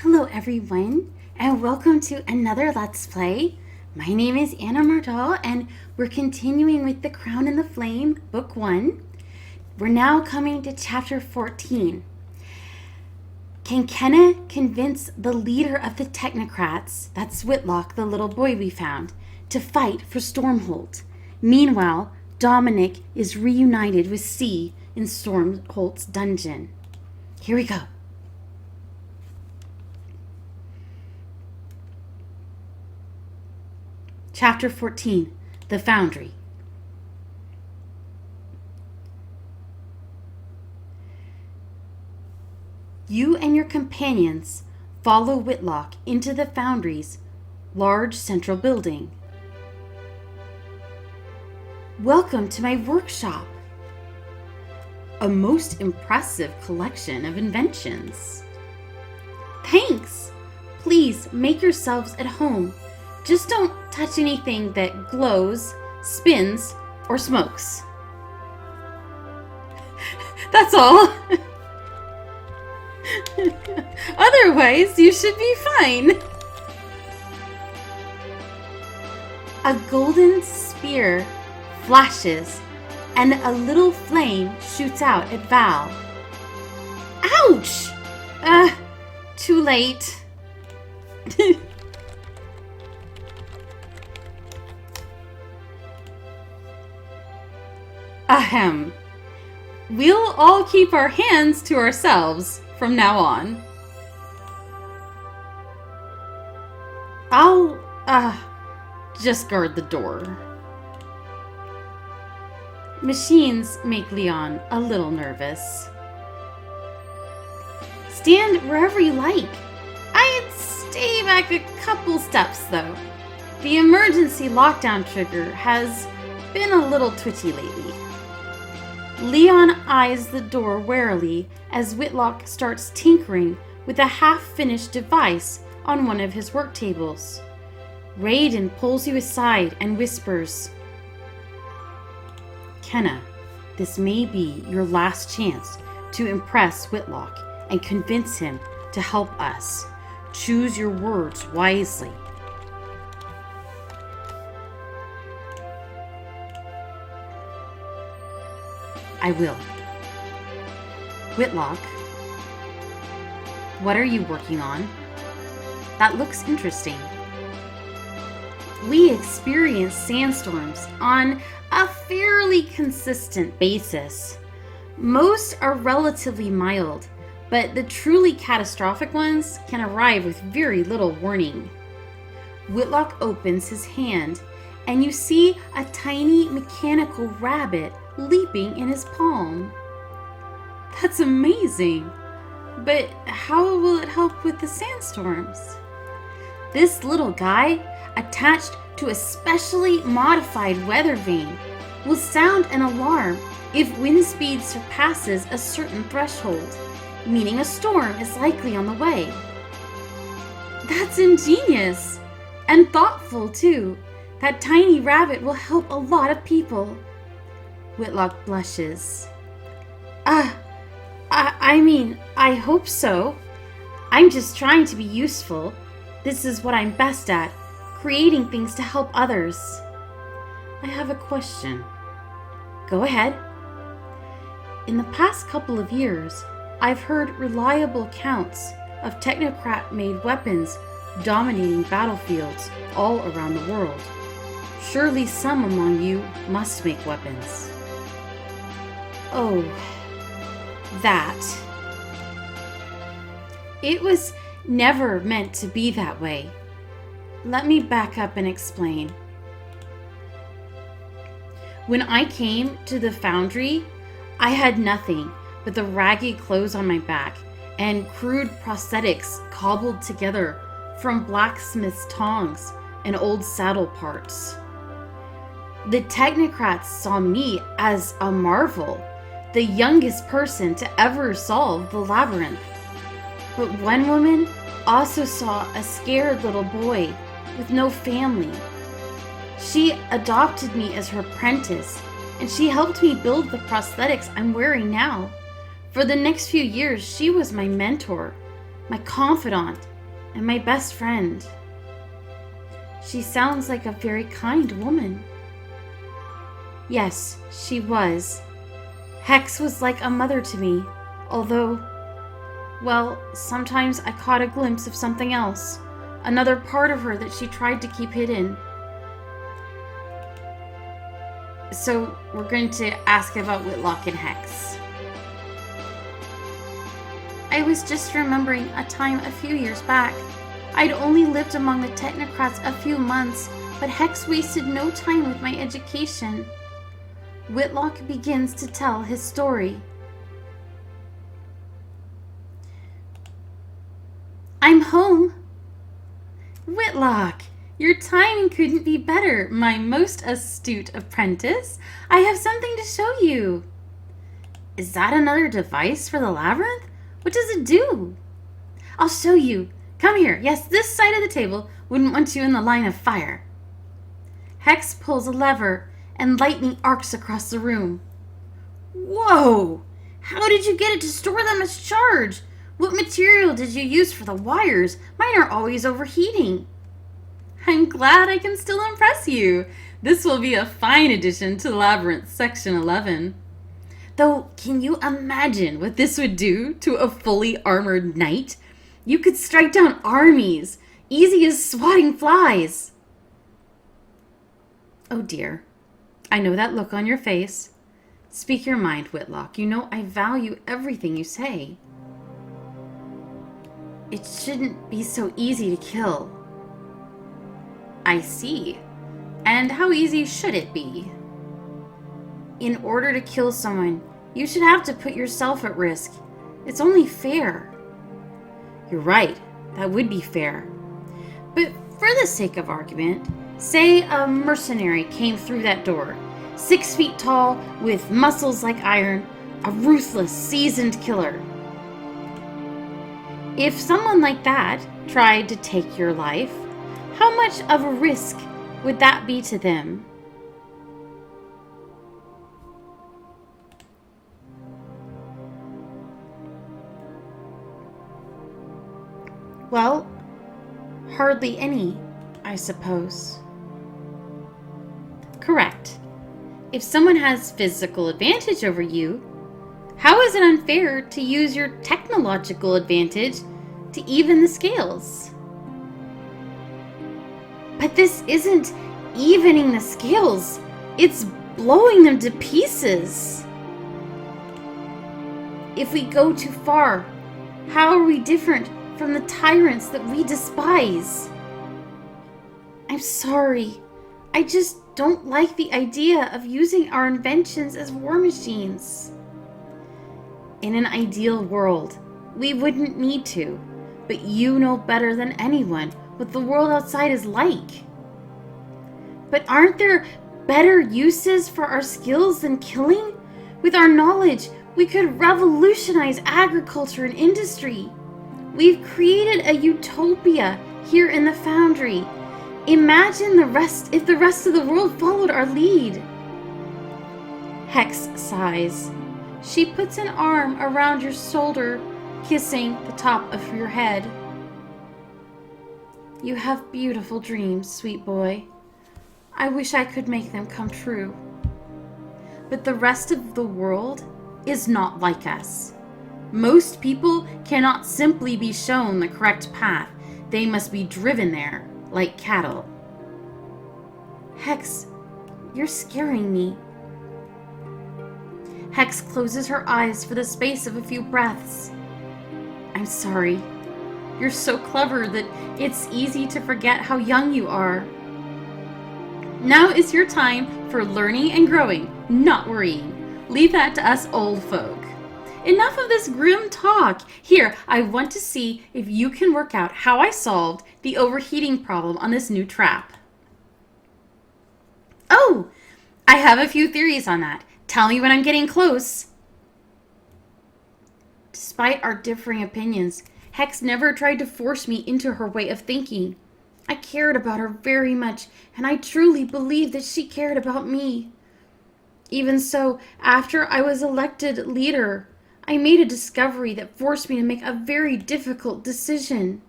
Hello everyone, and welcome to another Let's Play. My name is Anna Mardal, and we're continuing with The Crown and the Flame, Book 1. We're now coming to Chapter 14. Can Kenna convince the leader of the technocrats, that's Whitlock, the little boy we found, to fight for Stormholt? Meanwhile, Dominic is reunited with C in Stormholt's dungeon. Here we go. Chapter 14, The Foundry. You and your companions follow Whitlock into the Foundry's large central building. Welcome to my workshop. A most impressive collection of inventions. Thanks! Please make yourselves at home. Just don't touch anything that glows, spins, or smokes. That's all. Otherwise, you should be fine. A golden spear flashes, and a little flame shoots out at Val. Ouch! Too late. Ahem. We'll all keep our hands to ourselves from now on. I'll, just guard the door. Machines make Leon a little nervous. Stand wherever you like. I'd stay back a couple steps, though. The emergency lockdown trigger has been a little twitchy lately. Leon eyes the door warily as Whitlock starts tinkering with a half-finished device on one of his work tables. Raiden pulls you aside and whispers, Kenna, this may be your last chance to impress Whitlock and convince him to help us. Choose your words wisely. I will. Whitlock, what are you working on? That looks interesting. We experience sandstorms on a fairly consistent basis. Most are relatively mild, but the truly catastrophic ones can arrive with very little warning. Whitlock opens his hand, and you see a tiny mechanical rabbit leaping in his palm. That's amazing! But how will it help with the sandstorms? This little guy, attached to a specially modified weather vane, will sound an alarm if wind speed surpasses a certain threshold, meaning a storm is likely on the way. That's ingenious! And thoughtful, too. That tiny rabbit will help a lot of people. Whitlock blushes. I hope so. I'm just trying to be useful. This is what I'm best at, creating things to help others. I have a question. Go ahead. In the past couple of years, I've heard reliable accounts of technocrat-made weapons dominating battlefields all around the world. Surely some among you must make weapons. Oh, that. It was never meant to be that way. Let me back up and explain. When I came to the foundry, I had nothing but the ragged clothes on my back and crude prosthetics cobbled together from blacksmith's tongs and old saddle parts. The technocrats saw me as a marvel, the youngest person to ever solve the labyrinth. But one woman also saw a scared little boy with no family. She adopted me as her apprentice, and she helped me build the prosthetics I'm wearing now. For the next few years, she was my mentor, my confidant, and my best friend. She sounds like a very kind woman. Yes, she was. Hex was like a mother to me, although, well, sometimes I caught a glimpse of something else, another part of her that she tried to keep hidden. So, we're going to ask about Whitlock and Hex. I was just remembering a time a few years back. I'd only lived among the technocrats a few months, but Hex wasted no time with my education. Whitlock begins to tell his story. I'm home. Whitlock, your timing couldn't be better, my most astute apprentice. I have something to show you. Is that another device for the labyrinth? What does it do? I'll show you. Come here. Yes, this side of the table. Wouldn't want you in the line of fire. Hex pulls a lever, and lightning arcs across the room. Whoa! How did you get it to store them as charge? What material did you use for the wires? Mine are always overheating. I'm glad I can still impress you. This will be a fine addition to Labyrinth Section 11. Though, can you imagine what this would do to a fully armored knight? You could strike down armies, easy as swatting flies. Oh dear, I know that look on your face. Speak your mind, Whitlock. You know I value everything you say. It shouldn't be so easy to kill. I see. And how easy should it be? In order to kill someone, you should have to put yourself at risk. It's only fair. You're right, that would be fair. But for the sake of argument, say a mercenary came through that door, 6 feet tall, with muscles like iron, a ruthless, seasoned killer. If someone like that tried to take your life, how much of a risk would that be to them? Well, hardly any, I suppose. Correct. If someone has physical advantage over you, how is it unfair to use your technological advantage to even the scales? But this isn't evening the scales. It's blowing them to pieces. If we go too far, how are we different from the tyrants that we despise? I'm sorry. I just don't like the idea of using our inventions as war machines. In an ideal world, we wouldn't need to, but you know better than anyone what the world outside is like. But aren't there better uses for our skills than killing? With our knowledge, we could revolutionize agriculture and industry. We've created a utopia here in the Foundry. Imagine if the rest of the world followed our lead. Hex sighs. She puts an arm around your shoulder, kissing the top of your head. You have beautiful dreams, sweet boy. I wish I could make them come true. But the rest of the world is not like us. Most people cannot simply be shown the correct path. They must be driven there, like cattle. Hex, you're scaring me. Hex closes her eyes for the space of a few breaths. I'm sorry. You're so clever that it's easy to forget how young you are. Now is your time for learning and growing, not worrying. Leave that to us old folk. Enough of this grim talk. Here, I want to see if you can work out how I solved the overheating problem on this new trap. Oh, I have a few theories on that. Tell me when I'm getting close. Despite our differing opinions, Hex never tried to force me into her way of thinking. I cared about her very much, and I truly believed that she cared about me. Even so, after I was elected leader, I made a discovery that forced me to make a very difficult decision.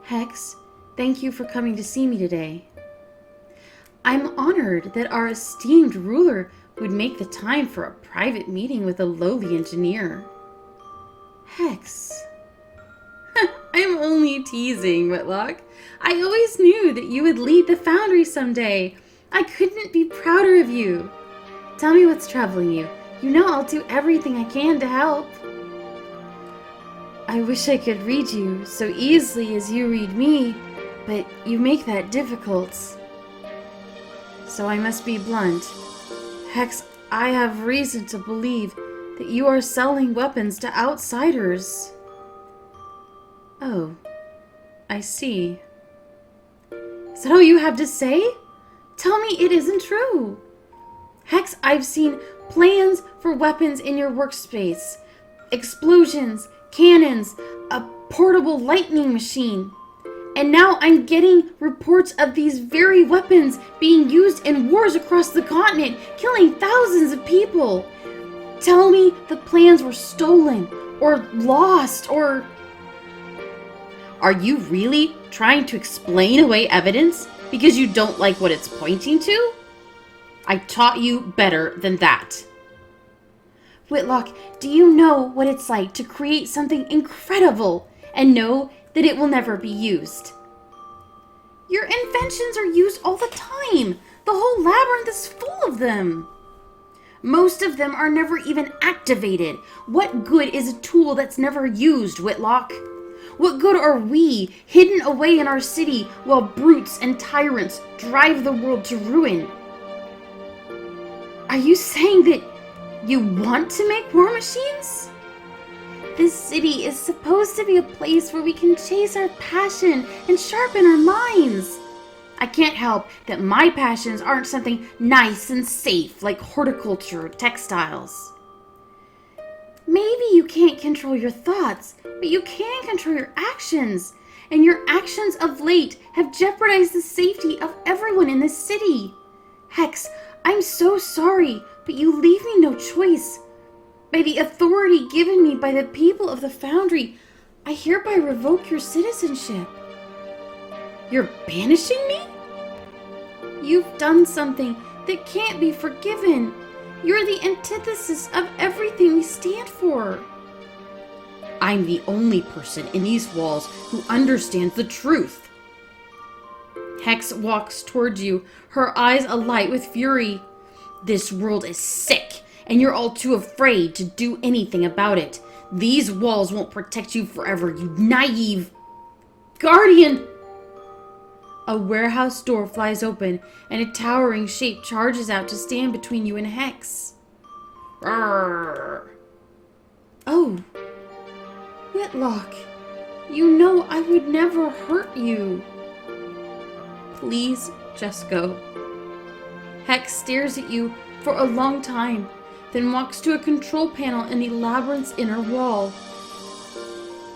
Hex, thank you for coming to see me today. I'm honored that our esteemed ruler would make the time for a private meeting with a lowly engineer. Hex. I'm only teasing, Whitlock. I always knew that you would lead the foundry someday. I couldn't be prouder of you. Tell me what's troubling you. You know I'll do everything I can to help. I wish I could read you so easily as you read me, but you make that difficult. So I must be blunt. Hex, I have reason to believe that you are selling weapons to outsiders. Oh, I see. Is that all you have to say? Tell me it isn't true. Hex, I've seen plans for weapons in your workspace. Explosions, cannons, a portable lightning machine. And now I'm getting reports of these very weapons being used in wars across the continent, killing thousands of people. Tell me the plans were stolen or lost or... Are you really trying to explain away evidence because you don't like what it's pointing to? I taught you better than that. Whitlock, do you know what it's like to create something incredible and know that it will never be used? Your inventions are used all the time. The whole labyrinth is full of them. Most of them are never even activated. What good is a tool that's never used, Whitlock? What good are we, hidden away in our city while brutes and tyrants drive the world to ruin? Are you saying that you want to make war machines? This city is supposed to be a place where we can chase our passion and sharpen our minds. I can't help that my passions aren't something nice and safe like horticulture or textiles. Maybe you can't control your thoughts, but you can control your actions. And your actions of late have jeopardized the safety of everyone in this city. Hex, I'm so sorry, but you leave me no choice. By the authority given me by the people of the Foundry, I hereby revoke your citizenship. You're banishing me? You've done something that can't be forgiven. You're the antithesis of everything we stand for. I'm the only person in these walls who understands the truth. Hex walks towards you, her eyes alight with fury. This world is sick, and you're all too afraid to do anything about it. These walls won't protect you forever, you naive guardian! A warehouse door flies open, and a towering shape charges out to stand between you and Hex. Arrgh. Oh, Whitlock, you know I would never hurt you. Please just go. Hex stares at you for a long time, then walks to a control panel in the labyrinth's inner wall.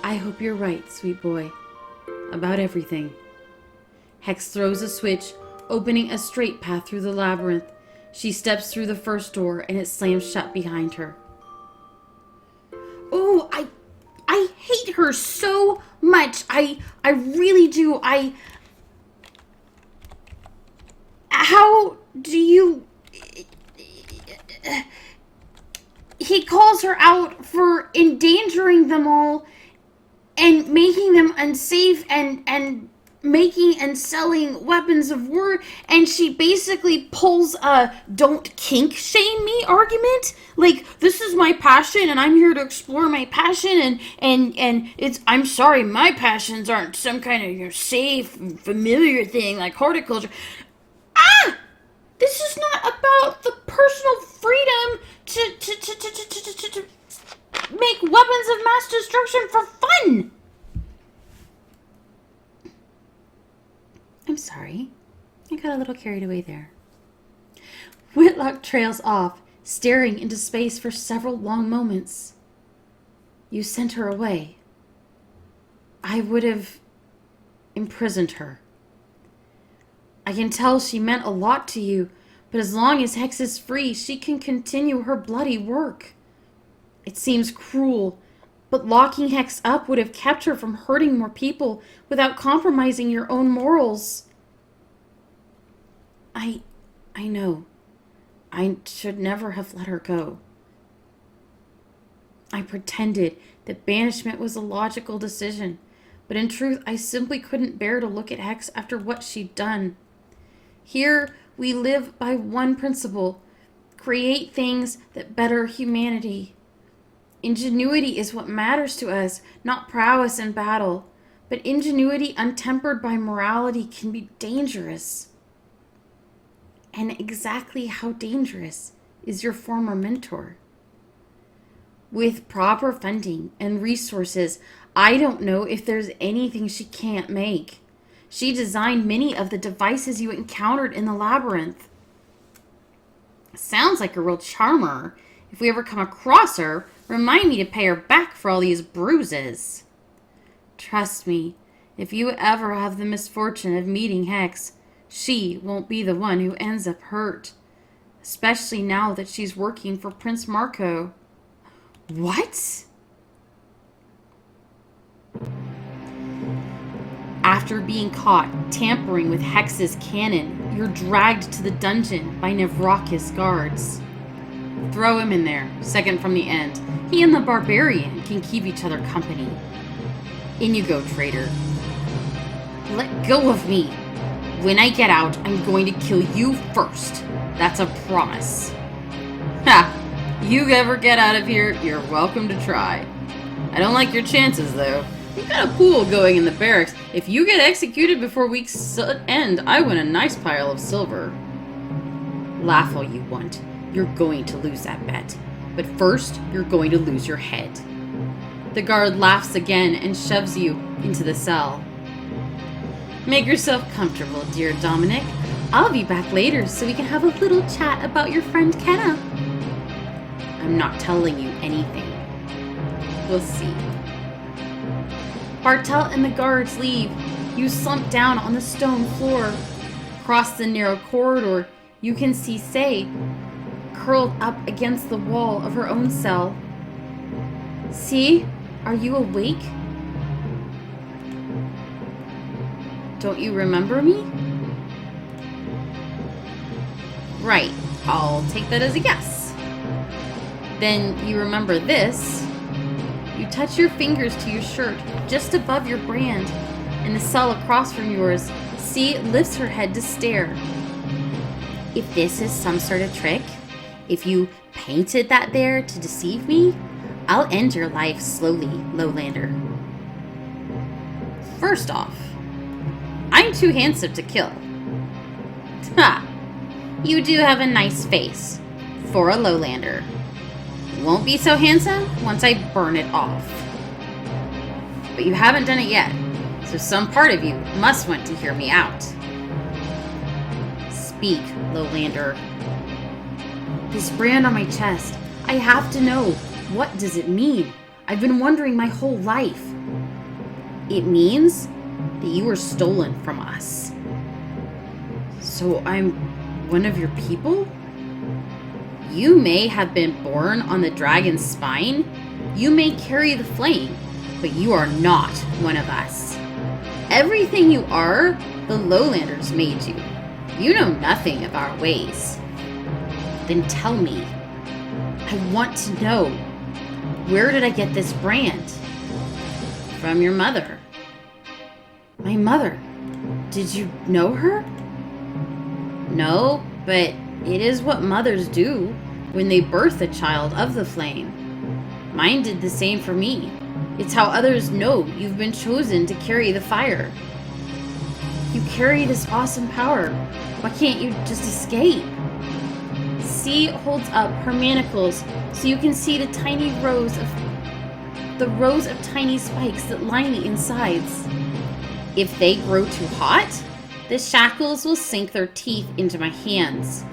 I hope you're right, sweet boy, about everything. Hex throws a switch, opening a straight path through the labyrinth. She steps through the first door, and it slams shut behind her. Oh, I hate her so much. I really do. How do you... He calls her out for endangering them all and making them unsafe and making and selling weapons of war, and she basically pulls a don't kink shame me argument. Like, this is my passion and I'm here to explore my passion and it's, I'm sorry, my passions aren't some kind of safe and familiar thing like horticulture. This is not about the personal freedom to make weapons of mass destruction for fun. I'm sorry. I got a little carried away there. Whitlock trails off, staring into space for several long moments. You sent her away. I would have imprisoned her. I can tell she meant a lot to you, but as long as Hex is free, she can continue her bloody work. It seems cruel, But locking Hex up would have kept her from hurting more people without compromising your own morals. I know. I should never have let her go. I pretended that banishment was a logical decision, but in truth, I simply couldn't bear to look at Hex after what she'd done. Here, we live by one principle: create things that better humanity. Ingenuity is what matters to us, not prowess in battle. But ingenuity untempered by morality can be dangerous. And exactly how dangerous is your former mentor? With proper funding and resources, I don't know if there's anything she can't make. She designed many of the devices you encountered in the labyrinth. Sounds like a real charmer. If we ever come across her, remind me to pay her back for all these bruises. Trust me, if you ever have the misfortune of meeting Hex, she won't be the one who ends up hurt. Especially now that she's working for Prince Marco. What? After being caught tampering with Hex's cannon, you're dragged to the dungeon by Nevrakis guards. Throw him in there, second from the end. He and the barbarian can keep each other company. In you go, traitor. Let go of me. When I get out, I'm going to kill you first. That's a promise. Ha! You ever get out of here, you're welcome to try. I don't like your chances, though. We've got a pool going in the barracks. If you get executed before week's end, I win a nice pile of silver. Laugh all you want. You're going to lose that bet. But first, you're going to lose your head. The guard laughs again and shoves you into the cell. Make yourself comfortable, dear Dominic. I'll be back later so we can have a little chat about your friend Kenna. I'm not telling you anything. We'll see. Bartel and the guards leave. You slump down on the stone floor. Across the narrow corridor, you can see Say curled up against the wall of her own cell. See? Are you awake? Don't you remember me? Right. I'll take that as a yes. Then you remember this. You touch your fingers to your shirt just above your brand. In the cell across from yours, C lifts her head to stare. If this is some sort of trick, if you painted that there to deceive me, I'll end your life slowly, Lowlander. First off, I'm too handsome to kill. Ha! You do have a nice face for a Lowlander. Won't be so handsome once I burn it off. But you haven't done it yet, so some part of you must want to hear me out. Speak, Lowlander. This brand on my chest, I have to know. What does it mean? I've been wondering my whole life. It means that you were stolen from us. So I'm one of your people? You may have been born on the dragon's spine. You may carry the flame, but you are not one of us. Everything you are, the Lowlanders made you. You know nothing of our ways. Then tell me. I want to know. Where did I get this brand? From your mother. My mother? Did you know her? No, but it is what mothers do when they birth a child of the flame. Mine did the same for me. It's how others know you've been chosen to carry the fire. You carry this awesome power. Why can't you just escape? C holds up her manacles so you can see the rows of tiny spikes that line the insides. If they grow too hot, the shackles will sink their teeth into my hands.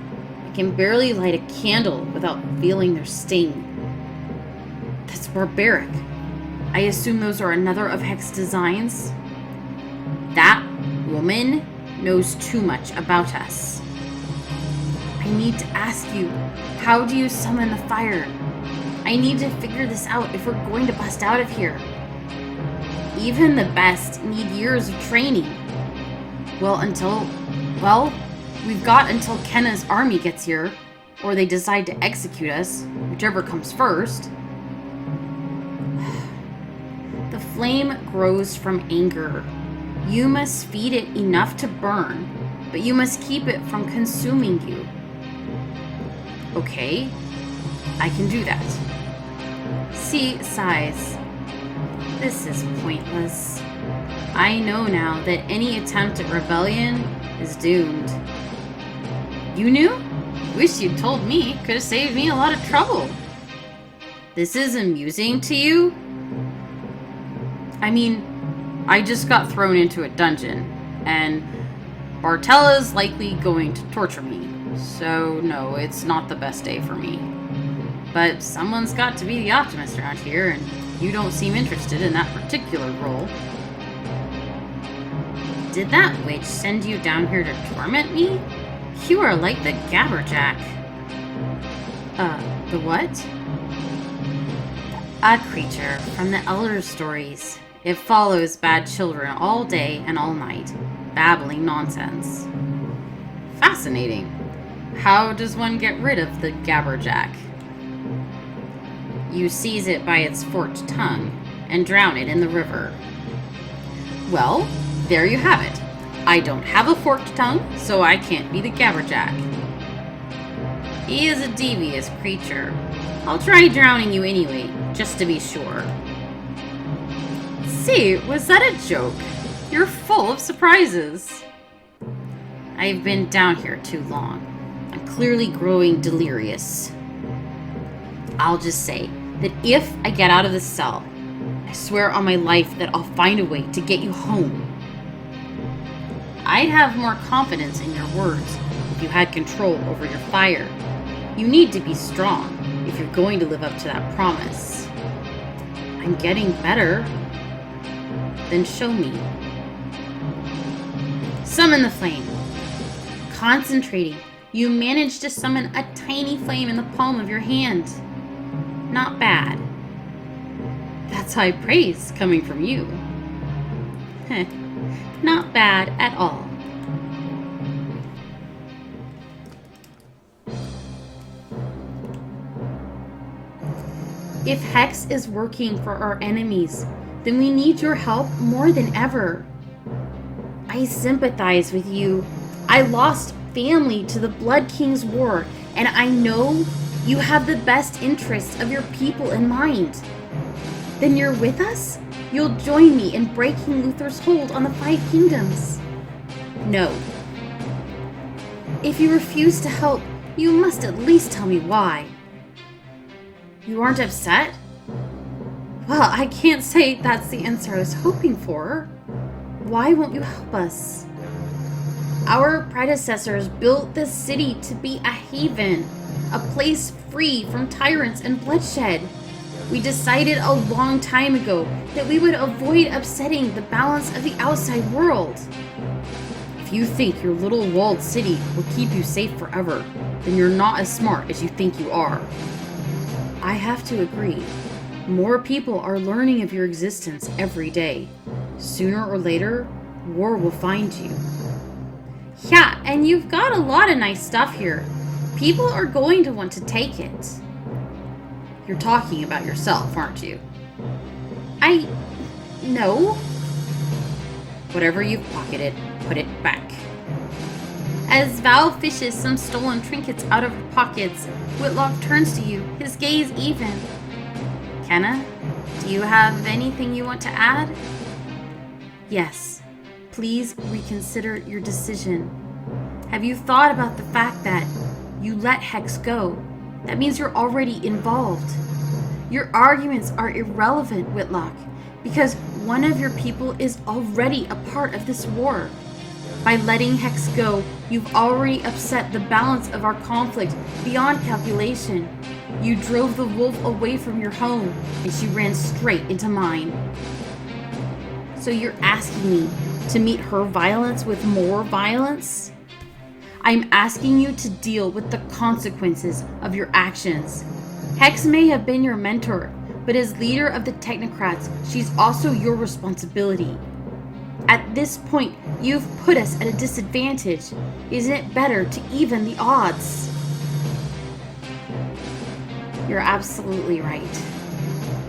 I can barely light a candle without feeling their sting. That's barbaric. I assume those are another of Hex's designs. That woman knows too much about us. I need to ask you, how do you summon the fire? I need to figure this out if we're going to bust out of here. Even the best need years of training. Well, we've got until Kenna's army gets here, or they decide to execute us, whichever comes first. The flame grows from anger. You must feed it enough to burn, but you must keep it from consuming you. Okay, I can do that. C sighs. This is pointless. I know now that any attempt at rebellion is doomed. You knew? Wish you'd told me. Could have saved me a lot of trouble. This is amusing to you? I mean, I just got thrown into a dungeon, and Bartella's likely going to torture me. So no, it's not the best day for me. But someone's got to be the optimist around here, and you don't seem interested in that particular role. Did that witch send you down here to torment me? You are like the Gabberjack. The what? A creature from the Elder Stories. It follows bad children all day and all night, babbling nonsense. Fascinating. How does one get rid of the Gabberjack? You seize it by its forked tongue and drown it in the river. Well, there you have it. I don't have a forked tongue, so I can't be the Gabberjack. He is a devious creature. I'll try drowning you anyway, just to be sure. See, was that a joke? You're full of surprises. I've been down here too long. I'm clearly growing delirious. I'll just say that if I get out of this cell, I swear on my life that I'll find a way to get you home. I'd have more confidence in your words if you had control over your fire. You need to be strong if you're going to live up to that promise. I'm getting better. Then show me. Summon the flame. Concentrating, you manage to summon a tiny flame in the palm of your hand. Not bad. That's high praise coming from you. Not bad at all. If Hex is working for our enemies, then we need your help more than ever. I sympathize with you. I lost family to the Blood King's war, and I know you have the best interests of your people in mind. Then you're with us? You'll join me in breaking Luther's hold on the Five Kingdoms. No. If you refuse to help, you must at least tell me why. You aren't upset? Well, I can't say that's the answer I was hoping for. Why won't you help us? Our predecessors built this city to be a haven, a place free from tyrants and bloodshed. We decided a long time ago that we would avoid upsetting the balance of the outside world. If you think your little walled city will keep you safe forever, then you're not as smart as you think you are. I have to agree. More people are learning of your existence every day. Sooner or later, war will find you. Yeah, and you've got a lot of nice stuff here. People are going to want to take it. You're talking about yourself, aren't you? No. Whatever you've pocketed, put it back. As Val fishes some stolen trinkets out of her pockets, Whitlock turns to you, his gaze even. Kenna, do you have anything you want to add? Yes. Please reconsider your decision. Have you thought about the fact that you let Hex go? That means you're already involved. Your arguments are irrelevant, Whitlock, because one of your people is already a part of this war. By letting Hex go, you've already upset the balance of our conflict beyond calculation. You drove the wolf away from your home, and she ran straight into mine. So you're asking me to meet her violence with more violence? I'm asking you to deal with the consequences of your actions. Hex may have been your mentor, but as leader of the technocrats, she's also your responsibility. At this point, you've put us at a disadvantage. Isn't it better to even the odds? You're absolutely right.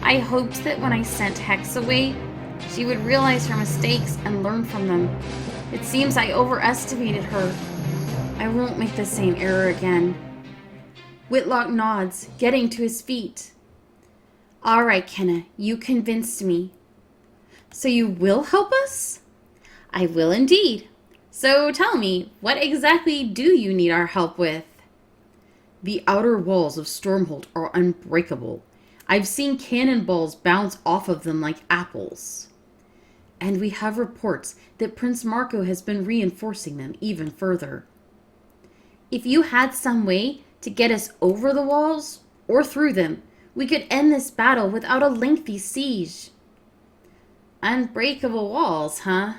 I hoped that when I sent Hex away, she would realize her mistakes and learn from them. It seems I overestimated her. I won't make the same error again. Whitlock nods, getting to his feet. All right, Kenna, you convinced me. So you will help us? I will indeed. So tell me, what exactly do you need our help with? The outer walls of Stormholt are unbreakable. I've seen cannonballs bounce off of them like apples. And we have reports that Prince Marco has been reinforcing them even further. If you had some way to get us over the walls, or through them, we could end this battle without a lengthy siege. Unbreakable walls, huh?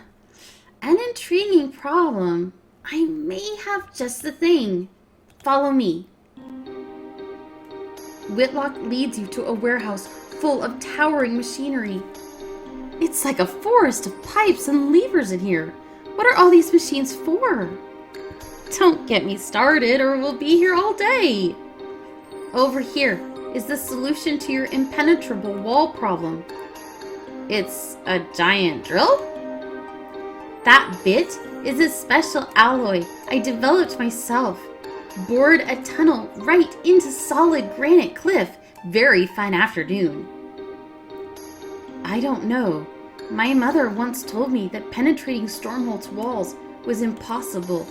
An intriguing problem. I may have just the thing. Follow me. Whitlock leads you to a warehouse full of towering machinery. It's like a forest of pipes and levers in here. What are all these machines for? Don't get me started or we'll be here all day. Over here is the solution to your impenetrable wall problem. It's a giant drill? That bit is a special alloy I developed myself. Bored a tunnel right into solid granite cliff. Very fine afternoon. I don't know. My mother once told me that penetrating Stormholt's walls was impossible.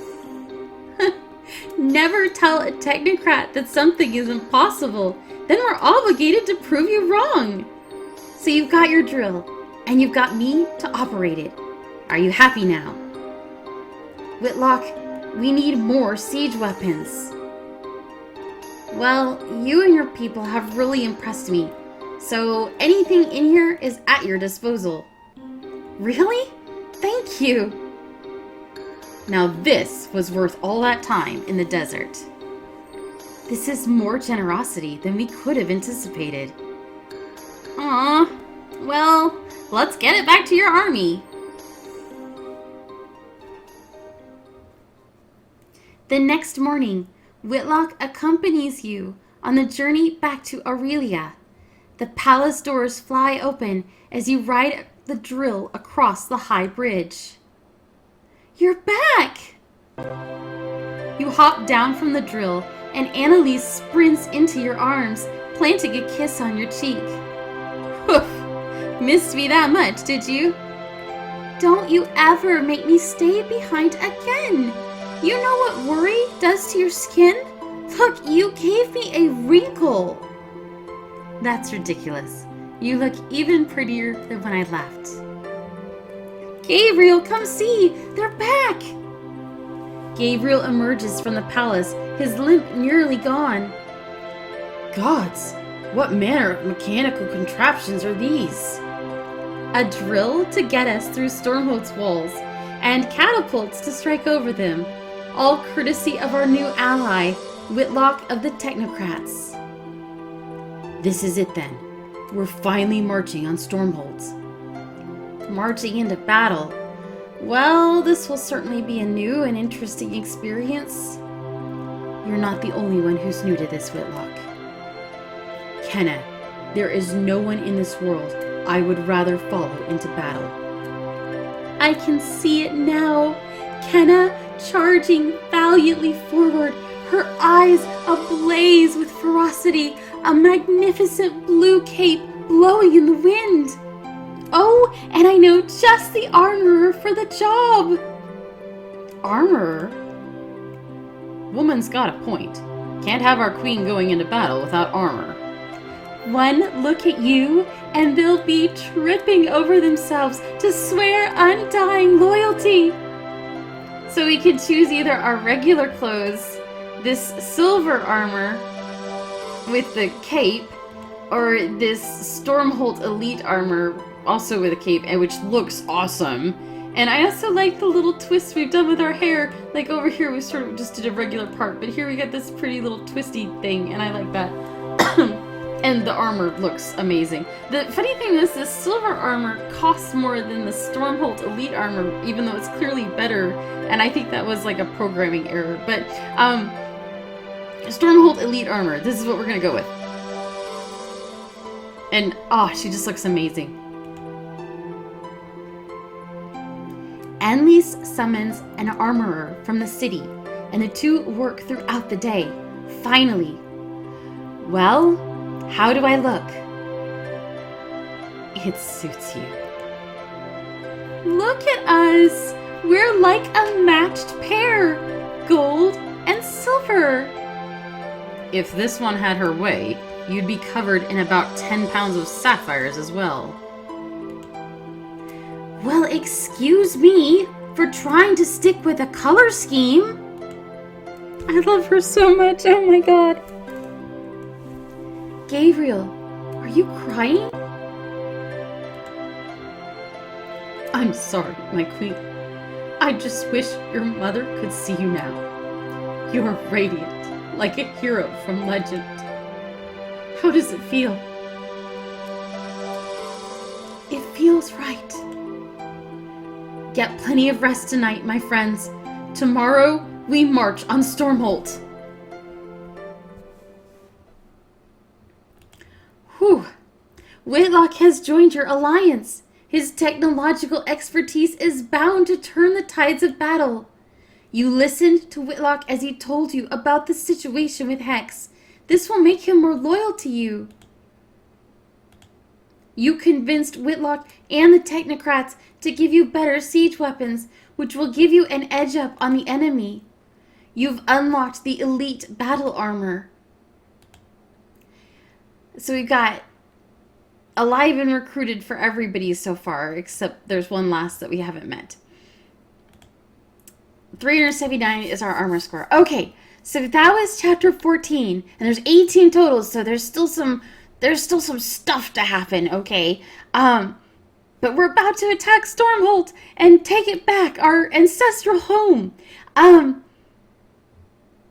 Never tell a technocrat that something is impossible. Then we're obligated to prove you wrong. So you've got your drill, and you've got me to operate it. Are you happy now? Whitlock, we need more siege weapons. Well, you and your people have really impressed me, so anything in here is at your disposal. Really? Thank you. Now this was worth all that time in the desert. This is more generosity than we could have anticipated. Aw, well, let's get it back to your army. The next morning, Whitlock accompanies you on the journey back to Aurelia. The palace doors fly open as you ride the drill across the high bridge. You're back! You hop down from the drill and Annalise sprints into your arms, planting a kiss on your cheek. Whew! Missed me that much, did you? Don't you ever make me stay behind again! You know what worry does to your skin? Look, you gave me a wrinkle. That's ridiculous. You look even prettier than when I left. Gabriel, come see! They're back! Gabriel emerges from the palace, his limp nearly gone. Gods, what manner of mechanical contraptions are these? A drill to get us through Stormholt's walls, and catapults to strike over them, all courtesy of our new ally, Whitlock of the Technocrats. This is it then. We're finally marching on Stormholtz. Marching into battle. Well, this will certainly be a new and interesting experience. You're not the only one who's new to this, Whitlock. Kenna, there is no one in this world I would rather follow into battle. I can see it now. Kenna charging valiantly forward, her eyes ablaze with ferocity, a magnificent blue cape blowing in the wind. Oh, and I know just the armorer for the job. Armorer? Woman's got a point. Can't have our queen going into battle without armor. One look at you, and they'll be tripping over themselves to swear undying loyalty. So we can choose either our regular clothes, this silver armor with the cape, or this Stormholt elite armor also with a cape, and which looks awesome. And I also like the little twist we've done with our hair. Like over here we sort of just did a regular part, but here we got this pretty little twisty thing, and I like that. And the armor looks amazing. The funny thing is, this silver armor costs more than the Stormholt Elite armor, even though it's clearly better. And I think that was like a programming error. But Stormholt Elite armor, this is what we're gonna go with. And she just looks amazing. Anneliese summons an armorer from the city, and the two work throughout the day. Finally. Well, how do I look? It suits you. Look at us! We're like a matched pair! Gold and silver! If this one had her way, you'd be covered in about 10 pounds of sapphires as well. Well, excuse me for trying to stick with a color scheme. I love her so much, oh my god. Gabriel, are you crying? I'm sorry, my queen. I just wish your mother could see you now. You are radiant, like a hero from legend. How does it feel? It feels right. Get plenty of rest tonight, my friends. Tomorrow, we march on Stormholt. Whew. Whitlock has joined your alliance. His technological expertise is bound to turn the tides of battle. You listened to Whitlock as he told you about the situation with Hex. This will make him more loyal to you. You convinced Whitlock and the technocrats to give you better siege weapons, which will give you an edge up on the enemy. You've unlocked the elite battle armor. So we've got alive and recruited for everybody so far, except there's one last that we haven't met. 379 is our armor score. Okay, so that was chapter 14, and there's 18 totals, so there's still some stuff to happen, okay? But we're about to attack Stormholt and take it back, our ancestral home.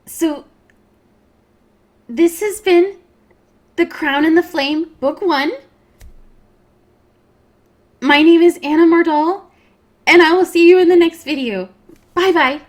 So this has been The Crown and the Flame, Book 1. My name is Anna Mardal, and I will see you in the next video. Bye-bye.